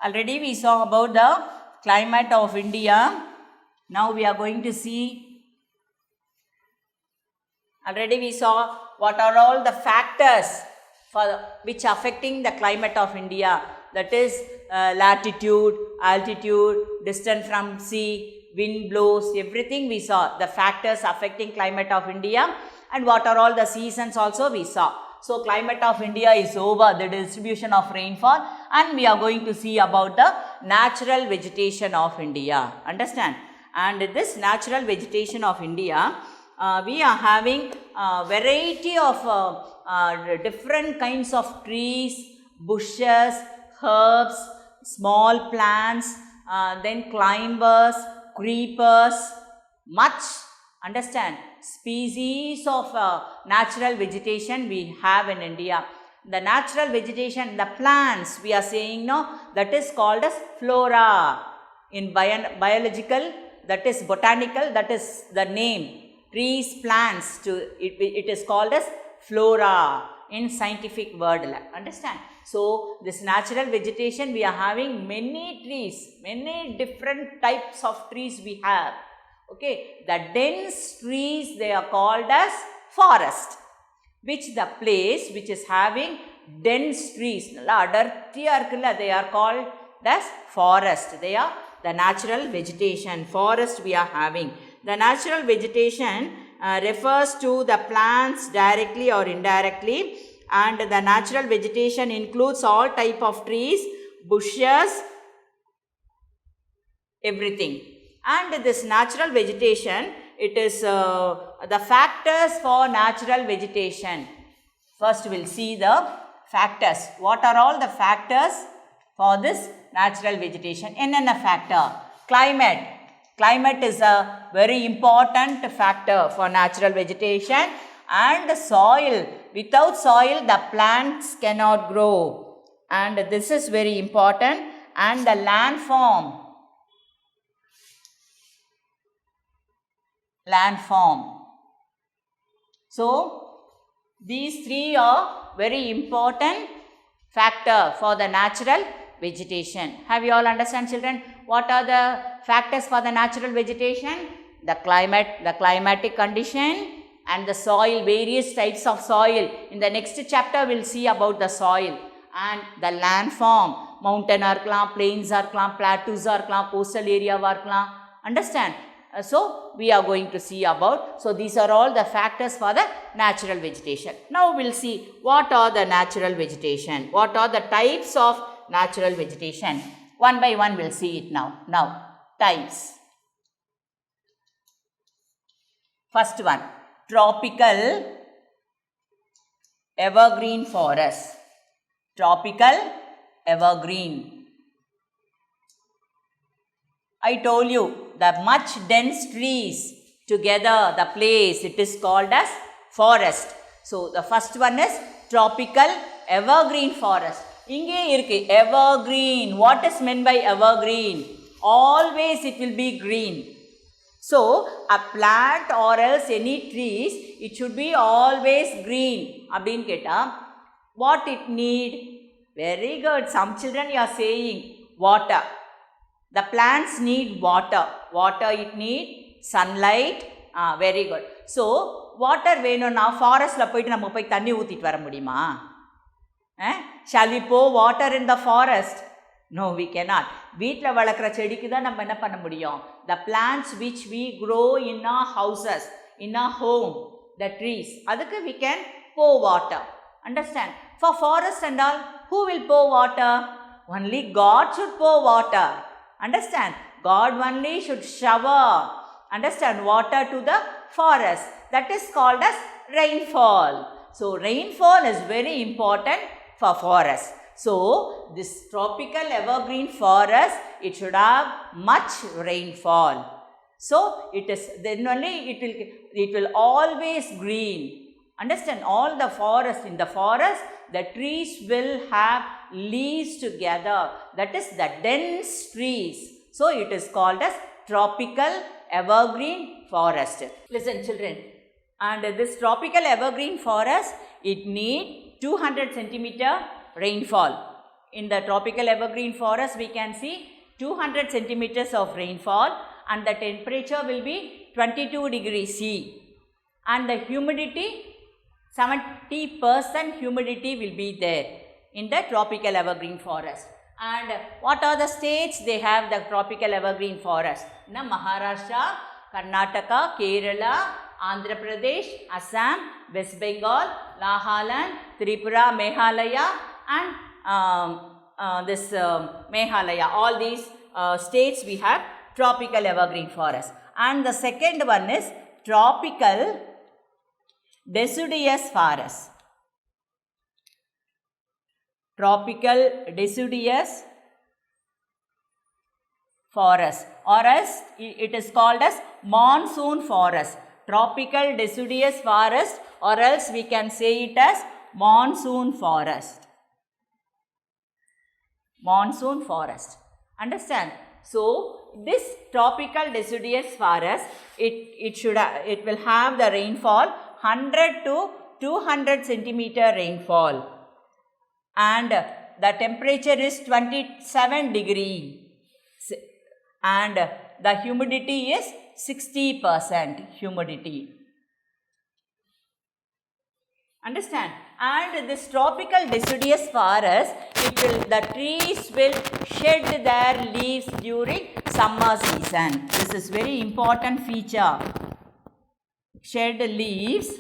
Already we saw about the climate of India. Now we are going to see, already we saw what are all the factors which affecting the climate of India. That is latitude, altitude, distance from sea, wind blows, everything we saw. The factors affecting climate of India and what are all the seasons also we saw. So, climate of India is over, the distribution of rainfall, and we are going to see about the natural vegetation of India. Understand? And this natural vegetation of India, we are having a variety of different kinds of trees, bushes, herbs, small plants, then climbers, creepers, much, understand, species of natural vegetation we have in India. The natural vegetation, the plants we are saying now, that is called as flora. In biological, that is botanical, that is the name. Trees, plants, it is called as flora in scientific word. Understand? So, this natural vegetation we are having many trees, many different types of trees we have. Okay, the dense trees they are called as forest, which the place which is having dense trees, they are called as forest. They are the natural vegetation, forest we are having. The natural vegetation refers to the plants directly or indirectly, and the natural vegetation includes all type of trees, bushes, everything. And this natural vegetation, it is the factors for natural vegetation. First we will see the factors. What are all the factors for this natural vegetation? Enna factor? Climate. Climate is a very important factor for natural vegetation. And soil. Without soil, the plants cannot grow. And this is very important. And the landform. Landform. So, these three are very important factor for the natural vegetation. Have you all understand, children? What are the factors for the natural vegetation? The climate, the climatic condition, and the soil, various types of soil. In the next chapter, we will see about the soil. And the landform, mountain arkalam, plains arkalam, plateaus arkalam, coastal area arkalam. Understand? So, we are going to see about, so these are all the factors for the natural vegetation. Now, we will see what are the natural vegetation, what are the types of natural vegetation. One by one, we will see it now. Now, types. First one, tropical evergreen forest. Tropical evergreen. I told you, the much dense trees together, the place, it is called as forest. So, the first one is tropical evergreen forest. Inge irukku, evergreen. What is meant by evergreen? Always it will be green. So, a plant or else any trees, it should be always green. Abdin keta, what it need? Very good. Some children you are saying water. The plants need water. Water it need, sunlight. Very good. So, water venona forest la poitu namu poi thanni oothittu vara mudiyuma? Shall we pour water in the forest? No, we cannot. Veetla valakra chedikku da நம்ம என்ன பண்ண முடியும்? The plants which we grow in our houses, in our home, the trees, adukku we can pour water. Understand? For forest and all, who will pour water? Only God should pour water. Understand? God only should shower, understand, water to the forest. That is called as rainfall. So, rainfall is very important for forest. So, this tropical evergreen forest, it should have much rainfall. So, it is, then only it will always green. Understand? All the forest, in the forest, the trees will have leaves together. That is the dense trees. So, it is called as tropical evergreen forest. Listen children, and this tropical evergreen forest, it need 200 centimeter rainfall. in the tropical evergreen forest we can see 200 centimeters of rainfall and the temperature will be 22 degrees C and the humidity 70% humidity will be there in the tropical evergreen forest. And what are the states they have the tropical evergreen forest? Maharashtra, Karnataka, Kerala, Andhra Pradesh, Assam, West Bengal, Nagaland, Tripura, Meghalaya and Meghalaya. All these states we have tropical evergreen forest. And the second one is tropical deciduous forest. Tropical deciduous forest, or else it is called as monsoon forest. Tropical deciduous forest, or else we can say it as monsoon forest. Monsoon forest. Understand? So this tropical deciduous forest, it will have the rainfall 100 to 200 centimeter rainfall. And the temperature is 27 degree and the humidity is 60% humidity. Understand? And this tropical deciduous forest, the trees will shed their leaves during summer season. This is very important feature. Shed leaves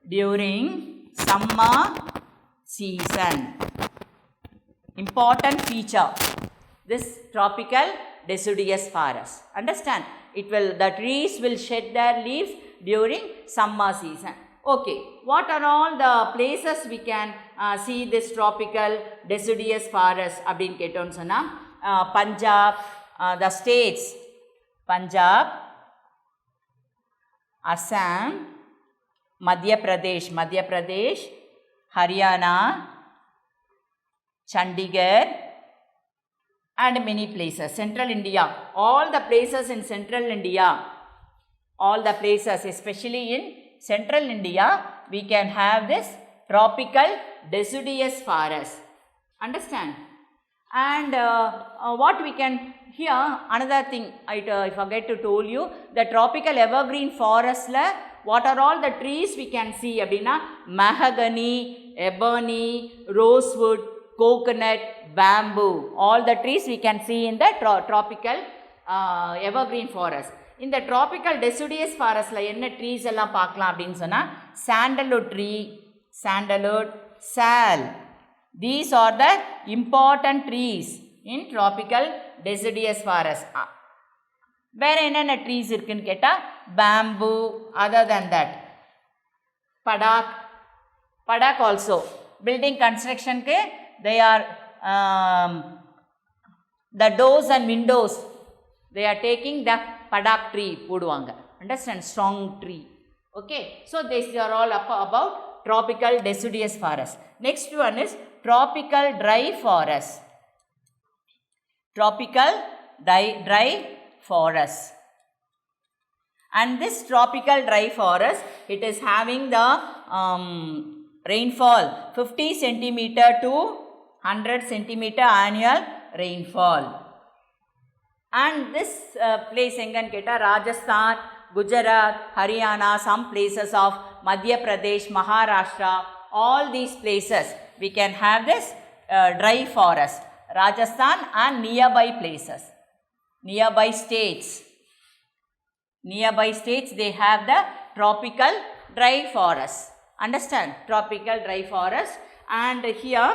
during summer season. Important feature. This tropical deciduous forest. Understand? The trees will shed their leaves during summer season. Okay, what are all the places we can see this tropical deciduous forest? Abdin keton sona Punjab, the states Punjab, Assam, Madhya Pradesh, Haryana, Chandigarh and many places. Central India, all the places in Central India, all the places especially in Central India, we can have this tropical deciduous forest. Understand? And what we can here, another thing I forget to tell you, the tropical evergreen forest la, what are all the trees we can see? Abdina, mahogany, ebony, rosewood, coconut, bamboo, all the trees we can see in the tropical evergreen forest. In the tropical deciduous forest la enna trees ellam paakalam appdin sonna sandalwood tree, sandalwood, sal. These are the important trees in tropical deciduous forest. Where enna trees irukku ketta bamboo, other than that padak also building construction ke they are the doors and windows they are taking the padak tree poduvanga. Understand? Strong tree. Okay. So these are all about tropical deciduous forest. Next one is tropical dry forest. Tropical dry forest. And this tropical dry forest, it is having the rainfall 50 centimeter to 100 centimeter annual rainfall. And this place engan ketta Rajasthan, Gujarat, Haryana, some places of Madhya Pradesh, Maharashtra, all these places we can have this dry forest. Rajasthan and nearby places, nearby states they have the tropical dry forest. Understand? Tropical dry forest. And here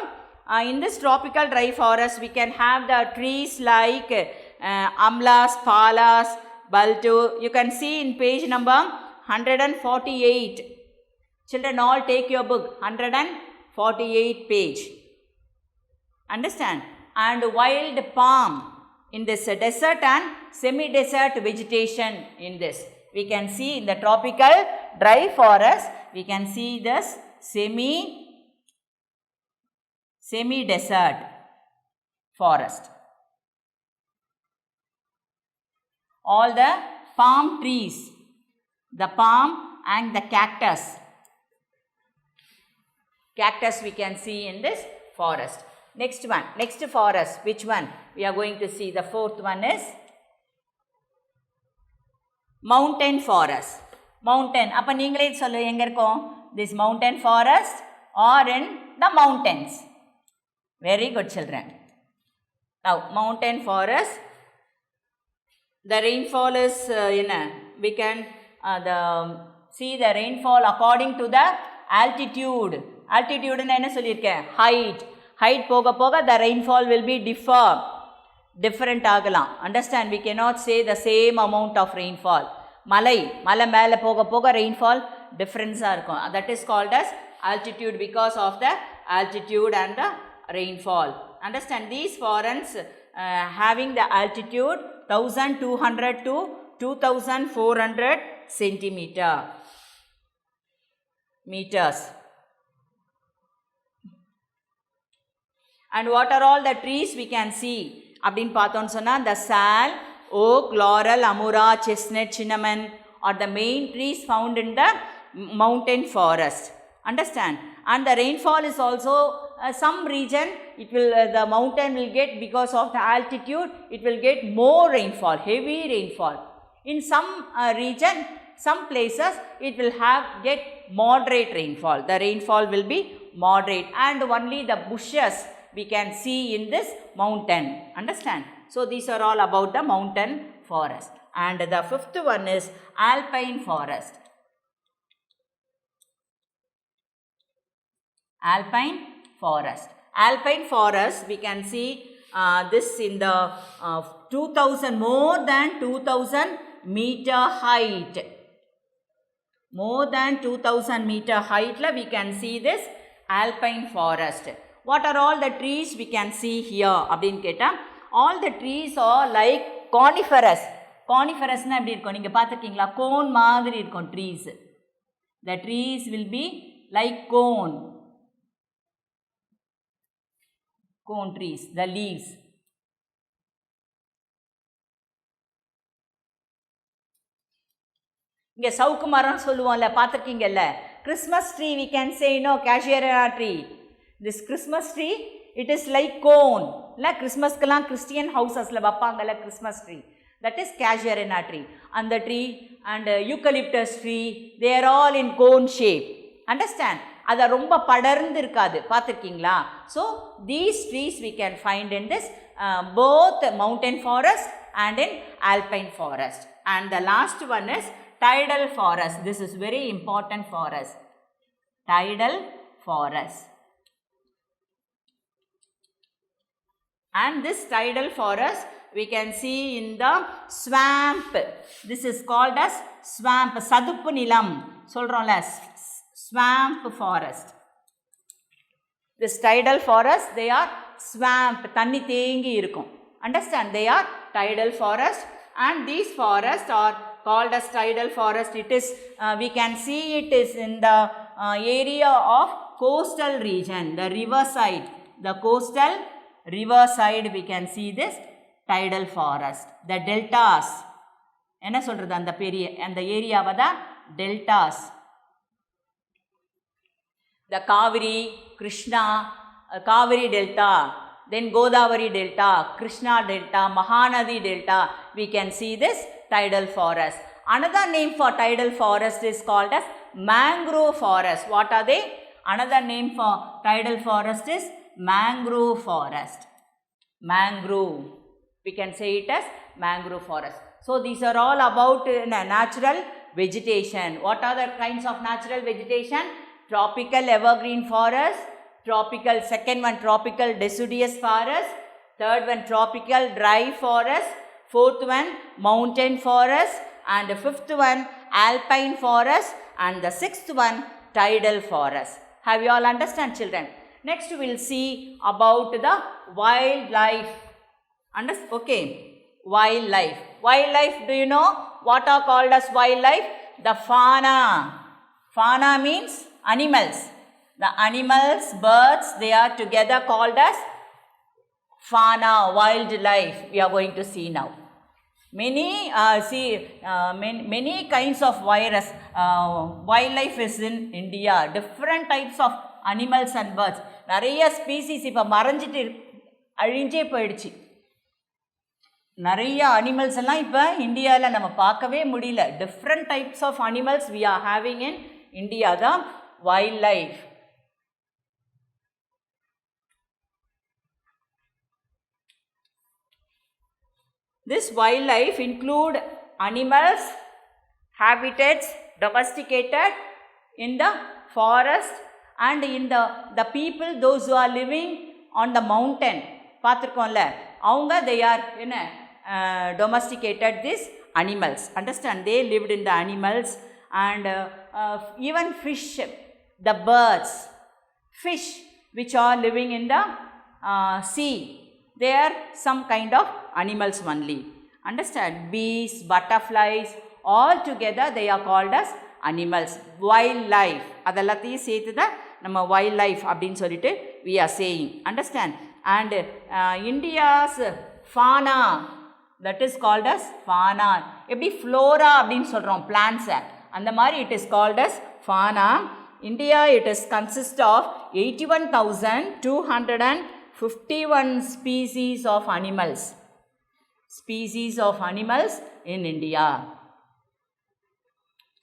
in this tropical dry forest we can have the trees like amlas, palas, baltu. You can see in page number 148. Children, all take your book, 148 page. Understand? And wild palm in this desert and semi-desert vegetation in this. We can see in the tropical dry forest, we can see this semi-desert forest. All the palm trees, the palm and the cactus we can see in this forest. Next one, next forest, which one? We are going to see the fourth one is mountain forest. Mountain, appa neengale sollu enga irukom? This mountain forest or in the mountains. Very good children. Now mountain forest, the rainfall is we can see the rainfall according to the altitude. Altitude na enna sollirken? Height poga poga the rainfall will be different ஆகலாம். Understand, we cannot say the same amount of rainfall. மலை மேலே போக போக rainfall difference-ஆ இருக்கும். That is called as altitude because of the altitude and the rainfall. Understand, these forests having the altitude 1200 to 2400 meters. And what are all the trees we can see? அப்படின்னு பார்த்தோன்னு சொன்னால் the sal, oak, laurel, amura, chestnut, cinnamon are the main trees found in the mountain forest. Understand? And the rainfall is also some region it will the mountain will get, because of the altitude it will get more rainfall, heavy rainfall. In some region, some places it will get moderate rainfall. The rainfall will be moderate and only the bushes we can see in this mountain. Understand? So these are all about the mountain forest. And the fifth one is alpine forest. Alpine forest. Alpine forest, we can see this in the 2000, more than 2000 meter height. More than 2000 meter height la we can see this alpine forest. What are all the trees we can see here? அப்படின்னு கேட்டால் all the trees are like coniferous. Coniferousனா எப்படி இருக்கும்? நீங்கள் பார்த்துருக்கீங்களா? Cone மாதிரி இருக்கும் trees. The trees will be like cone trees, the leaves. இங்கே சவுக்கு மரம் சொல்லுவோம்ல, பார்த்துருக்கீங்கல்ல? Christmas tree we can say, no, casuarina tree. This Christmas tree, it is like cone. இல்லை கிறிஸ்மஸ்க்கெல்லாம் கிறிஸ்டியன் ஹவுசஸில் வைப்பாங்கல்ல Christmas tree, that is casuarina tree. And the tree and eucalyptus tree, they are all in cone shape. Understand? அது ரொம்ப படர்ந்து இருக்காது, பார்த்துருக்கீங்களா? So these trees we can find in this both mountain forest and in alpine forest. And the last one is tidal forest. This is very important for us. Tidal forest. And this tidal forest we can see in the swamp. This is called as swamp. சதுப்பு நிலம் சொல்கிறோம்ல, swamp forest. This tidal forest, they are swamp, தண்ணி தேங்கி இருக்கும். Understand? They are tidal forest, and these forests are called as tidal forest. It is we can see it is in the area of coastal region, the river side, the coastal river side we can see this tidal forest. The deltas, என்ன சொல்கிறது, அந்த பெரிய அந்த ஏரியாவை தான் deltas. The Kaveri, Krishna, Kaveri delta, then Godavari delta, Krishna delta, Mahanadi delta, we can see this tidal forest. Another name for tidal forest is called as mangrove forest. What are they? Another name for tidal forest is mangrove forest. Mangrove, we can say it as mangrove forest. So these are all about natural vegetation. What are the kinds of natural vegetation? Tropical evergreen forest, tropical, second one tropical deciduous forest, third one tropical dry forest, fourth one mountain forest, and the fifth one alpine forest, and the sixth one tidal forest. Have you all understand, children? Next we will see about the wildlife. Okay, wildlife. Wildlife, do you know what are called as wildlife? The fauna. Fauna means animals. The animals, birds, they are together called as fauna, wildlife. We are going to see now. Many kinds of wildlife is in India. Different types of animals and birds. நிறைய species இப்போ மறைஞ்சிட்டு அழிஞ்சே போயிடுச்சு. நிறைய animals எல்லாம் இப்போ இந்தியாவில் நம்ம பார்க்கவே முடியல. Different types of animals we are having in India தான் wildlife. This wildlife include animals, habitats, domesticated in the forest and in the people, those who are living on the mountain. பார்த்துருக்கோம்ல, அவங்க they are என்ன domesticated these animals. Understand? They lived in the animals and even fish, the birds, fish which are living in the sea. They are some kind of animals only. Understand? Bees, butterflies, all together they are called as animals. Wildlife. அதெல்லாத்தையும் சேர்த்து தான் நம்ம wildlife அப்படின்னு சொல்லிட்டு we are saying. Understand? And India's fauna, that is called as fauna. எப்படி flora அப்படின்னு சொல்கிறோம் plants, அந்த மாதிரி it is called as fauna. India, it is consist of 81,251 species of animals. Species of animals in India.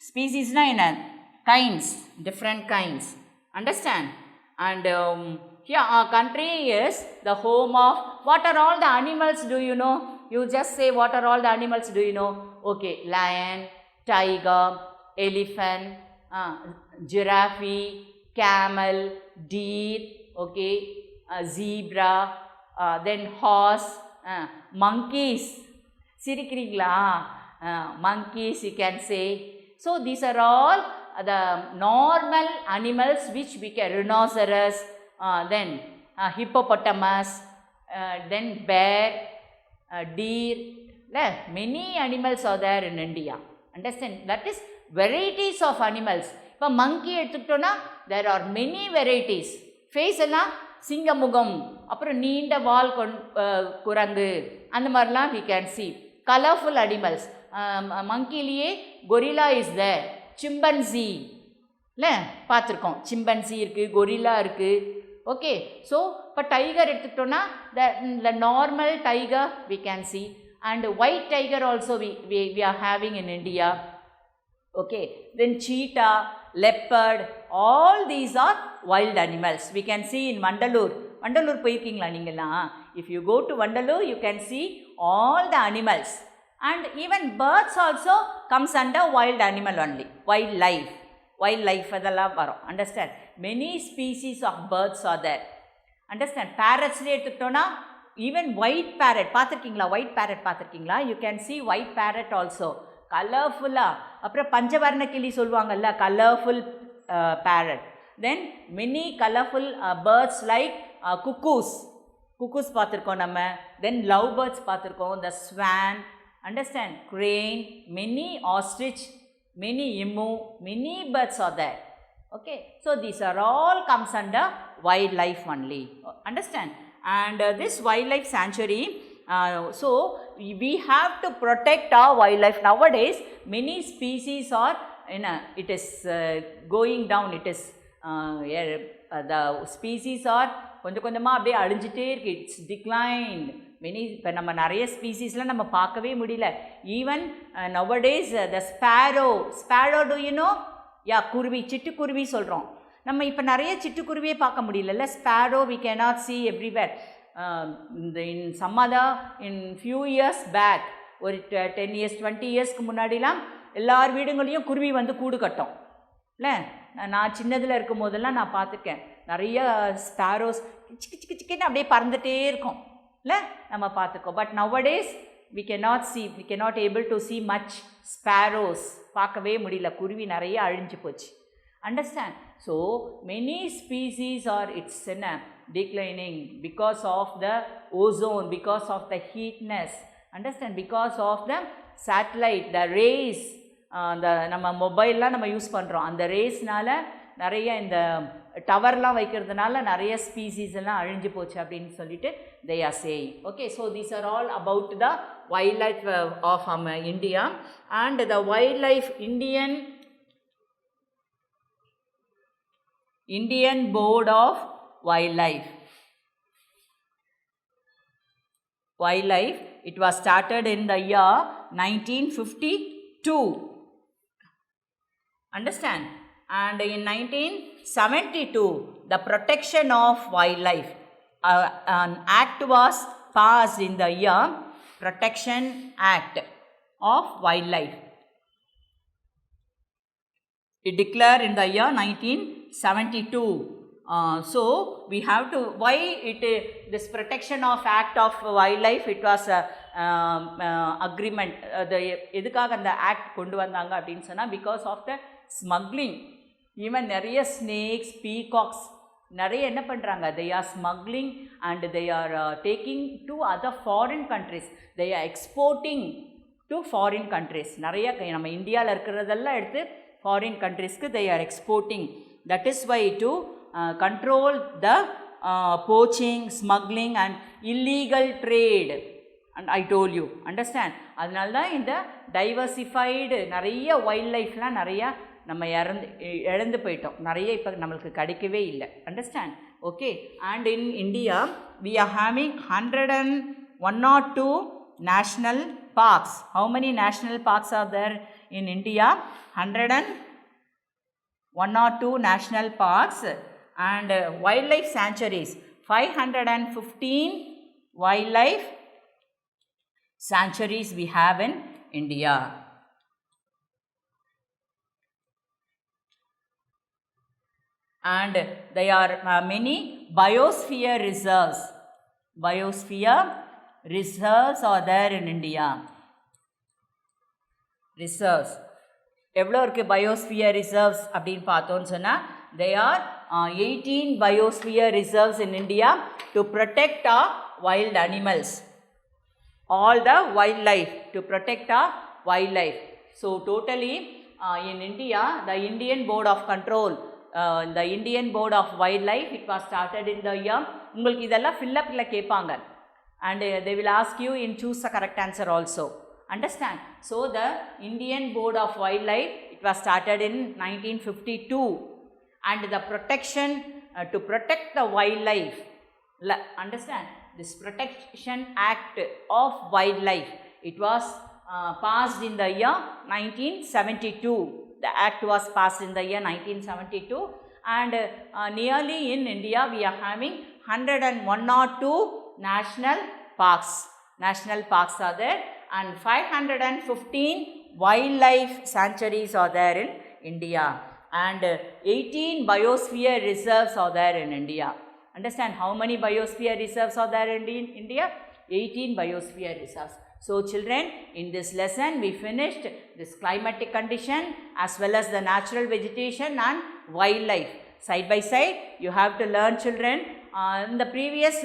Species na in kinds, different kinds. Understand? And here our country is the home of, what are all the animals, do you know? You just say what are all the animals, do you know? Okay, lion, tiger, elephant, giraffe, camel, deer, okay, zebra, then horse, monkeys. சிரிக்கிறீங்களா? Monkeys you can say. So these are all the normal animals which we can, rhinoceros, then hippopotamus, then bear, deer. Many animals are there in India. Understand? That is varieties of animals. இப்போ monkey எடுத்துக்கிட்டோன்னா there are many varieties. Face எல்லாம் சிங்கமுகம், அப்புறம் நீண்ட வால் குரங்கு, அந்த மாதிரிலாம் we can see. Colorful animals. மங்கிலேயே கொரில்லா இஸ் தேர், சிம்பன்சி இல்லை பார்த்துருக்கோம், சிம்பன்சி இருக்குது, கொரில்லா இருக்குது. ஓகே, ஸோ இப்போ டைகர் எடுத்துக்கிட்டோன்னா the normal tiger we can see, and white tiger also we are having in India. Okay, then cheetah, leopard, all these are wild animals. We can see in Vandalur. Vandalur போயிருக்கீங்களா நீங்களாம்? If you go to Vandalur, you can see all the animals. And even birds also comes under wild animal only, wildlife. Wildlife அதெல்லாம் வரும். Understand? Many species of birds are there. Understand? Parrotsலேயே எடுத்துக்கிட்டோன்னா even white parrot பார்த்துருக்கீங்களா? white parrot பார்த்துருக்கீங்களா? You can see white parrot also. கலர்ஃபுல்லாக. அப்புறம் பஞ்சவர்ண கிளி சொல்லுவாங்கல்ல, colourful parrot. Then many colorful birds like cuckoos. Cuckoos பார்த்துருக்கோம் நம்ம. Then love birds பார்த்துருக்கோம். The swan. Understand? Crane. Many ostrich. Many emu. Many birds are there. Okay. So these are all comes under wildlife only. Understand? And this wildlife sanctuary, so we have to protect our wildlife. Nowadays many species are it is going down. It is the species are கொஞ்சம் கொஞ்சமாக அப்படியே அழிஞ்சிட்டே இருக்கு. It's declined many. இப்போ நம்ம நிறைய ஸ்பீசிஸ்லாம் நம்ம பார்க்கவே முடியல. Even nowadays the sparrow do you know? Yeah, குருவி, சிட்டுக்குருவி சொல்கிறோம் நம்ம. இப்போ நிறைய சிட்டுக்குருவியே பார்க்க முடியல. Sparrow we cannot see everywhere. In some other in few years back, ஒரு 10 years 20 yearsக்கு முன்னாடிலாம் எல்லார் வீடுங்களையும் குருவி வந்து கூடு கட்டும் இல்லை. நான் சின்னதில் இருக்கும் போதெல்லாம் நான் பார்த்துருக்கேன். நிறைய ஸ்பேரோஸ் சிக்கு சிக்கு சிக்குன்னு அப்படியே பறந்துகிட்டே இருக்கும் இல்லை, நம்ம பார்த்துக்கோம். But nowadays we cannot able to see much sparrows. பார்க்கவே முடியல. குருவி நிறைய அழிஞ்சு போச்சு. Understand? So many species are declining because of the ozone, because of the heatness. Understand? Because of the satellite, the rays, நம்ம மொபைல்லாம் நம்ம யூஸ் பண்ணுறோம், அந்த ரேஸ்னால நிறைய இந்த டவர்லாம் வைக்கிறதுனால நிறைய ஸ்பீசிஸ் எல்லாம் அழிஞ்சு போச்சு அப்படின்னு சொல்லிட்டு they are saying. Okay, so these are all about the wildlife of India. And the wildlife Indian Board of Wildlife. Wildlife, it was started in the year 1952. Understand? And in 1972, the Protection of Wildlife, an act was passed in the year Protection Act of Wildlife. It declared in the year 1972. So we have to, why this Protection of Act of Wildlife, it was a agreement. எதுக்காக அந்த act கொண்டு வந்தாங்க அப்படின்னு சொன்னால், because of the smuggling. Even நிறைய snakes, peacocks நிறைய என்ன பண்ணுறாங்க, they are smuggling and they are taking to other foreign countries. They are exporting to foreign countries. நிறைய நம்ம இந்தியாவில் இருக்கிறதெல்லாம் எடுத்து ஃபாரின் கண்ட்ரிஸ்க்கு they are exporting. That is why to control the poaching, smuggling and illegal trade. And I told you, understand? அதனால தான் இந்த diversified நிறைய வைல்ட் லைஃப்லாம் நிறையா நம்ம இழந்து போயிட்டோம். நிறைய இப்போ நம்மளுக்கு கிடைக்கவே இல்லை. Understand? Okay. And in India we are having 102 national parks. How many national parks are there in India? 102 national parks. And wildlife sanctuaries, 515 wildlife sanctuaries we have in India. And there are many biosphere reserves. Biosphere reserves are there in India. Reserves. எவ்வளோ இருக்குது biosphere reserves அப்படின்னு பார்த்தோன்னு சொன்னால், they are 18 biosphere reserves in India to protect our wild animals, all the wildlife, to protect our wildlife. So totally in India, the Indian Board of Control, the Indian Board of Wildlife, it was started in the year, உங்களுக்கு இதெல்லாம் ஃபில்லப்பில் கேட்பாங்க, and they will ask you in choose the correct answer also. Understand? So the Indian Board of Wildlife, it was started in 1952. And the protection, to protect the wildlife, understand, this Protection Act of Wildlife, it was passed in the year 1972. The act was passed in the year 1972. And nearly in India we are having 102 national parks. National parks are there, and 515 wildlife sanctuaries are there in India. And 18 biosphere reserves are there in India. Understand how many biosphere reserves are there in India? 18 biosphere reserves. So children, in this lesson we finished this climatic condition as well as the natural vegetation and wildlife. Side by side you have to learn, children. In the previous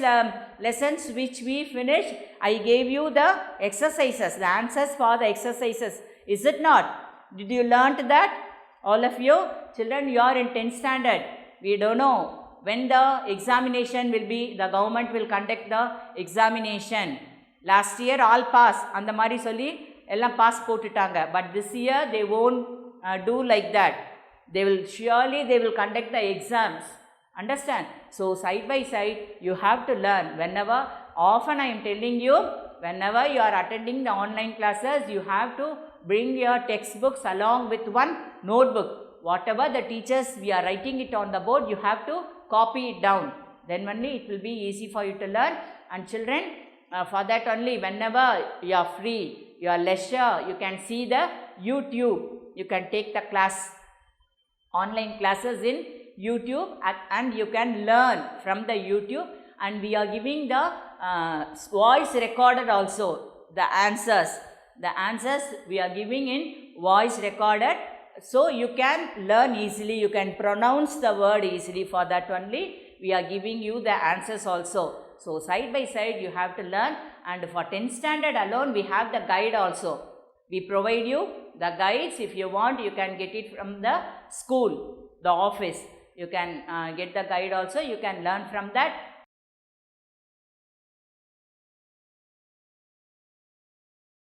lessons which we finished, I gave you the exercises, the answers for the exercises. Is it not? Did you learn that? All of you children, you are in 10th standard. We don't know when the examination will be. The government will conduct the examination. Last year all pass அந்த மாதிரி சொல்லி எல்லாம் pass போட்டுட்டாங்க. But this year they won't do like that. They will conduct the exams. Understand? So side by side you have to learn. Whenever, often I am telling you, whenever you are attending the online classes, you have to bring your textbooks along with one notebook. Whatever the teachers, we are writing it on the board, you have to copy it down. Then only it will be easy for you to learn. And children, for that only, whenever you are free, you are leisure, you can see the YouTube. You can take the class, online classes in YouTube, and you can learn from the YouTube. And we are giving the voice recorded also, the answers. The answers we are giving in voice recorded, so you can learn easily, you can pronounce the word easily. For that only we are giving you the answers also. So side by side you have to learn. And for 10th standard alone we have the guide also. We provide you the guides. If you want, you can get it from the school, the office. You can get the guide also, you can learn from that.